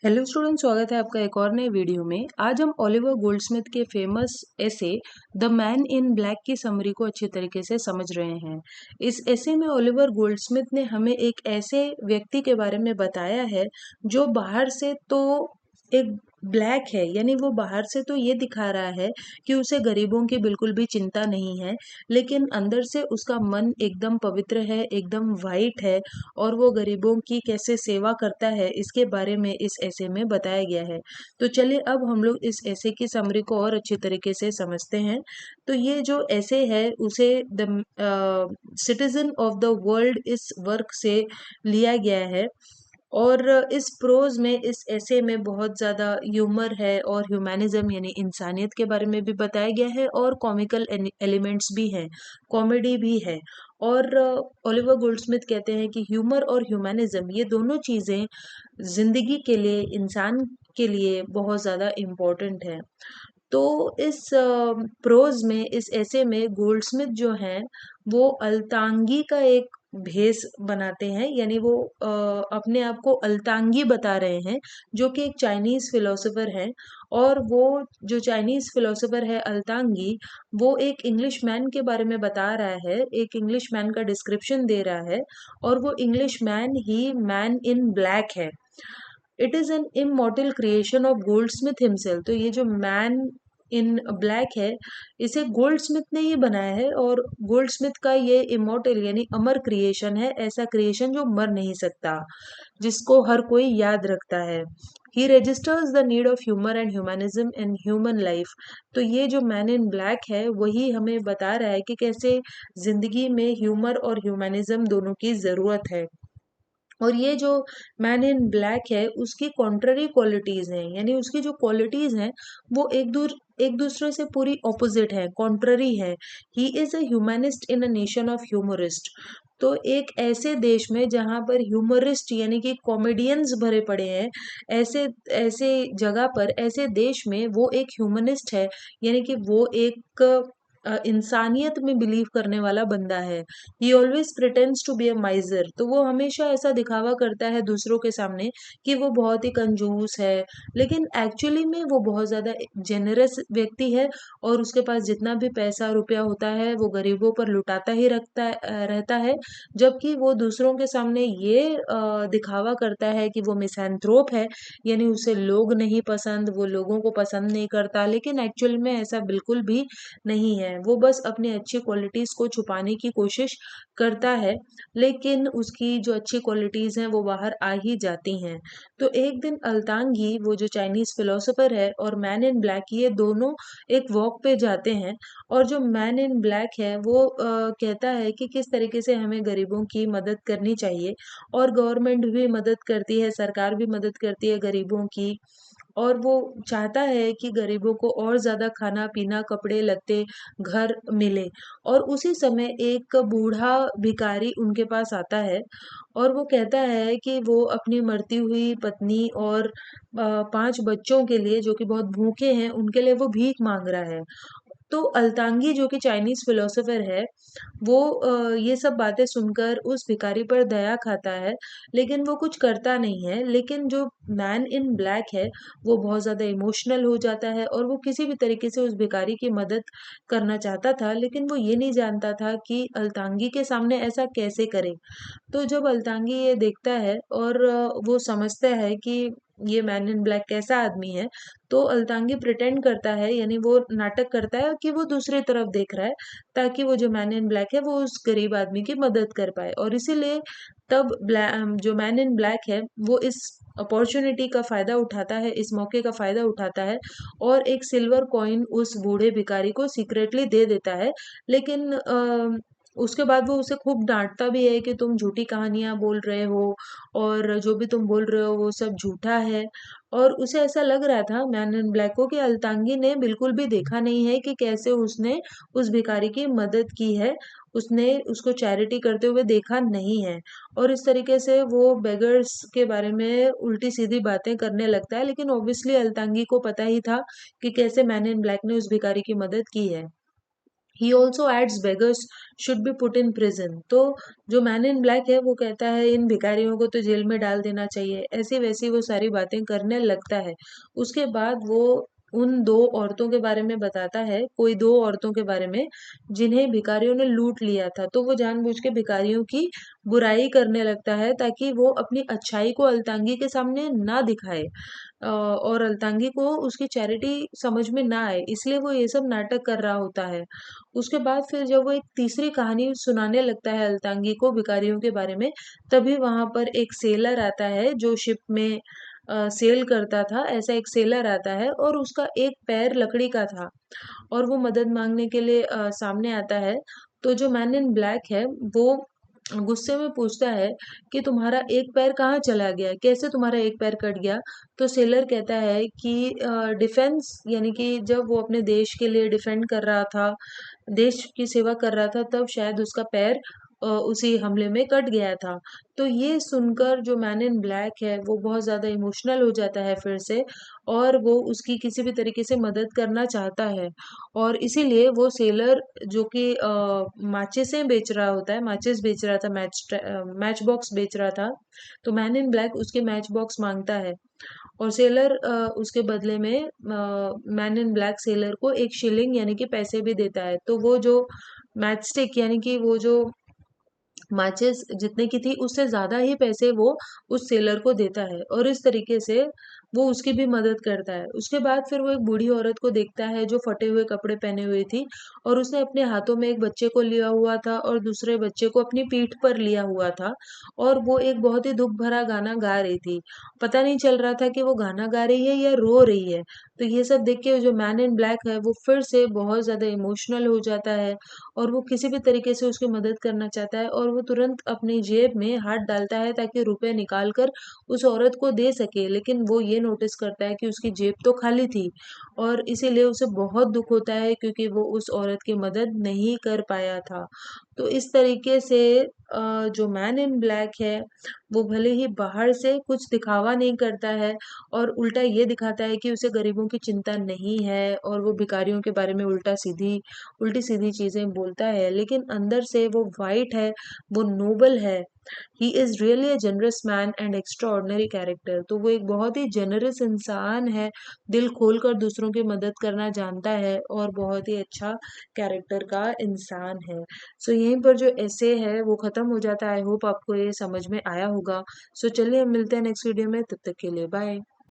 Hello student, स्वागत है आपका एक और नए वीडियो में। आज हम ओलिवर गोल्डस्मिथ के famous essay the man in black की समरी को अच्छी तरीके से समझ रहे हैं। इस एसे में ओलिवर गोल्डस्मिथ ने हमें एक ऐसे व्यक्ति के बारे में बताया है जो बाहर से तो एक ब्लैक है, यानी वो बाहर से तो ये दिखा रहा है कि उसे गरीबों की बिल्कुल भी चिंता नहीं है, लेकिन अंदर से उसका मन एकदम पवित्र है, एकदम वाइट है और वो गरीबों की कैसे सेवा करता है इसके बारे में इस ऐसे में बताया गया है। तो चलिए अब हम लोग इस ऐसे की समरी को और अच्छी तरीके से समझते हैं। तो ये जो ऐसे है उसे the citizen of the world इस वर्क से लिया गया है और इस प्रोज में इस ऐसे में बहुत ज़्यादा ह्यूमर है और ह्यूमैनिज्म यानी इंसानियत के बारे में भी बताया गया है और कॉमिकल एलिमेंट्स भी हैं, कॉमेडी भी है। और ओलिवर गोल्डस्मिथ कहते हैं कि ह्यूमर और ह्यूमैनिज्म ये दोनों चीज़ें जिंदगी के लिए, इंसान के लिए बहुत ज़्यादा इम्पोर्टेंट है। तो इस प्रोज में, इस ऐसे में गोल्डस्मिथ जो हैं वो अल्तांगी का एक भेष बनाते हैं, यानी वो अपने आप को अल्तांगी बता रहे हैं, जो कि एक चाइनीज फिलोसोफर है। और वो जो चाइनीज फिलोसोफर है अल्तांगी, वो एक इंग्लिश मैन के बारे में बता रहा है, एक इंग्लिश मैन का डिस्क्रिप्शन दे रहा है। और वो इंग्लिश मैन ही मैन इन ब्लैक है। It is an immortal creation of Goldsmith himself. तो ये जो मैन इन ब्लैक है, इसे गोल्डस्मिथ ने ही बनाया है और गोल्डस्मिथ का ये इमॉर्टल यानी अमर क्रिएशन है, ऐसा क्रिएशन जो मर नहीं सकता, जिसको हर कोई याद रखता है। He registers the need of humour and humanism in human life. तो ये जो मैन इन ब्लैक है वही हमें बता रहा है कि कैसे जिंदगी में ह्यूमर और ह्यूमनिज्म दोनों की जरूरत है। और ये जो मैन इन ब्लैक है उसकी कॉन्ट्ररी क्वालिटीज हैं, यानी उसकी जो क्वालिटीज हैं वो एक दूसरे से पूरी ऑपोजिट है, कॉन्ट्ररी है। He is a humanist in a nation of humourist. तो एक ऐसे देश में जहाँ पर ह्यूमरिस्ट यानी कि कॉमेडियंस भरे पड़े हैं, ऐसे ऐसे जगह पर, ऐसे देश में वो एक ह्यूमनिस्ट है, यानी कि वो एक इंसानियत में बिलीव करने वाला बंदा है। He always pretends to be a miser. तो वो हमेशा ऐसा दिखावा करता है दूसरों के सामने कि वो बहुत ही कंजूस है, लेकिन एक्चुअली में वो बहुत ज्यादा जेनरस व्यक्ति है और उसके पास जितना भी पैसा रुपया होता है वो गरीबों पर लुटाता ही रहता है। जबकि वो दूसरों के सामने ये दिखावा करता है कि वो मिसैंथ्रोप है, यानी उसे लोग नहीं पसंद, वो लोगों को पसंद नहीं करता, लेकिन एक्चुअल में ऐसा बिल्कुल भी नहीं है। वो बस अपनी अच्छी क्वालिटीज को छुपाने की कोशिश करता है, लेकिन उसकी जो अच्छी क्वालिटीज हैं वो बाहर आ ही जाती हैं। तो एक दिन अल्तांगी, वो जो चाइनीज फिलोसोफर है, और मैन इन ब्लैक, ये दोनों एक वॉक पे जाते हैं। और जो मैन इन ब्लैक है वो कहता है कि किस तरीके से हमें गरीबों की मदद करनी चाहिए, और गवर्नमेंट भी मदद करती है, सरकार भी मदद करती है गरीबों की। और वो चाहता है कि गरीबों को और ज्यादा खाना पीना, कपड़े लत्ते, घर मिले। और उसी समय एक बूढ़ा भिखारी उनके पास आता है और वो कहता है कि वो अपनी मरती हुई पत्नी और 5 बच्चों के लिए, जो कि बहुत भूखे हैं, उनके लिए वो भीख मांग रहा है। तो अल्तांगी, जो कि चाइनीज फिलोसोफर है, वो ये सब बातें सुनकर उस भिखारी पर दया खाता है, लेकिन वो कुछ करता नहीं है। लेकिन जो मैन इन ब्लैक है वो बहुत ज्यादा इमोशनल हो जाता है और वो किसी भी तरीके से उस भिखारी की मदद करना चाहता था, लेकिन वो ये नहीं जानता था कि अल्तांगी के सामने ऐसा कैसे करे। तो जब अल्तांगी ये देखता है और वो समझता है कि ये मैन इन ब्लैक कैसा आदमी है, तो अल्तांगी प्रिटेंड करता है, यानी वो नाटक करता है कि वो दूसरी तरफ देख रहा है, ताकि वो जो मैन इन ब्लैक है वो उस गरीब आदमी की मदद कर पाए। और इसीलिए तब जो मैन इन ब्लैक है वो इस अपॉर्चुनिटी का फायदा उठाता है, इस मौके का फायदा उठाता है और एक सिल्वर कॉइन उस बूढ़े भिखारी को सीक्रेटली दे देता है। लेकिन उसके बाद वो उसे खूब डांटता भी है कि तुम झूठी कहानियां बोल रहे हो और जो भी तुम बोल रहे हो वो सब झूठा है। और उसे ऐसा लग रहा था, मैन इन ब्लैक को, कि अल्तांगी ने बिल्कुल भी देखा नहीं है कि कैसे उसने उस भिखारी की मदद की है, उसने उसको चैरिटी करते हुए देखा नहीं है। और इस तरीके से वो बेगर्स के बारे में उल्टी सीधी बातें करने लगता है, लेकिन ऑब्वियसली अल्तांगी को पता ही था कि कैसे मैन इन ब्लैक ने उस भिखारी की मदद की है। He also aids beggars should be put in prison. तो जो मैन इन ब्लैक है वो कहता है इन भिखारियों को तो जेल में डाल देना चाहिए, ऐसी वैसी वो सारी बातें करने लगता है। उसके बाद वो उन दो औरतों के बारे में बताता है, कोई दो औरतों के बारे में जिन्हें भिखारियों ने लूट लिया था। तो वो जानबूझ के भिखारियों की बुराई करने लगता है ताकि वो अपनी अच्छाई को अल्तांगी के सामने ना दिखाए, और अल्तांगी को उसकी चैरिटी समझ में ना आए, इसलिए वो ये सब नाटक कर रहा होता है। उसके बाद फिर जब वो एक तीसरी कहानी सुनाने लगता है अल्तांगी को भिखारियों के बारे में, तभी वहां पर एक सेलर आता है जो शिप में सेल करता था। ऐसा एक सेलर आता है और उसका एक पैर लकड़ी का था और वो मदद मांगने के लिए सामने आता है। तो जो मैन इन ब्लैक है वो गुस्से में पूछता है कि तुम्हारा एक पैर कहाँ चला गया, कैसे तुम्हारा एक पैर कट गया। तो सेलर कहता है कि डिफेंस, यानी कि जब वो अपने देश के लिए डिफेंड कर रहा था, देश की सेवा कर रहा था, तब शायद उसका पैर उसी हमले में कट गया था। तो ये सुनकर जो मैन इन ब्लैक है वो बहुत ज्यादा इमोशनल हो जाता है फिर से, और वो उसकी किसी भी तरीके से मदद करना चाहता है। और इसीलिए वो सेलर जो कि माचिसें बेच रहा होता है, माचिस बेच रहा था, मैच बॉक्स बेच रहा था, तो मैन इन ब्लैक उसके मैच बॉक्स मांगता है और सेलर उसके बदले में मैन इन ब्लैक सेलर को एक शिलिंग यानी कि पैसे भी देता है। तो वो जो मैच स्टिक यानी कि वो जो माचिस जितने की थी उससे ज्यादा ही पैसे वो उस सेलर को देता है, और इस तरीके से वो उसकी भी मदद करता है। उसके बाद फिर वो एक बूढ़ी औरत को देखता है जो फटे हुए कपड़े पहने हुए थी, और उसने अपने हाथों में एक बच्चे को लिया हुआ था और दूसरे बच्चे को अपनी पीठ पर लिया हुआ था, और वो एक बहुत ही दुख भरा गाना गा रही थी। पता नहीं चल रहा था कि वो गाना गा रही है या रो रही है। तो ये सब देख के जो मैन इन ब्लैक है वो फिर से बहुत ज्यादा इमोशनल हो जाता है, और वो किसी भी तरीके से उसकी मदद करना चाहता है, और वो तुरंत अपनी जेब में हाथ डालता है ताकि रुपए निकाल कर उस औरत को दे सके। लेकिन वो ये नोटिस करता है कि उसकी जेब तो खाली थी, और इसीलिए उसे बहुत दुख होता है क्योंकि वो उस औरत की मदद नहीं कर पाया था। तो इस तरीके से जो मैन इन ब्लैक है वो भले ही बाहर से कुछ दिखावा नहीं करता है, और उल्टा ये दिखाता है कि उसे गरीबों की चिंता नहीं है, और वो भिखारियों के बारे में उल्टी सीधी चीजें बोलता है, लेकिन अंदर से वो वाइट है, वो नोबल है। He is really a generous man and extra ordinary character. तो वो एक बहुत ही जनरस इंसान है, दिल खोलकर दूसरों की मदद करना जानता है, और बहुत ही अच्छा कैरेक्टर का इंसान है। सो यहीं पर जो ऐसे है वो खत्म हो जाता है। आई होप आपको ये समझ में आया होगा। सो चलिए हम मिलते हैं नेक्स्ट वीडियो में, तब तक के लिए बाय।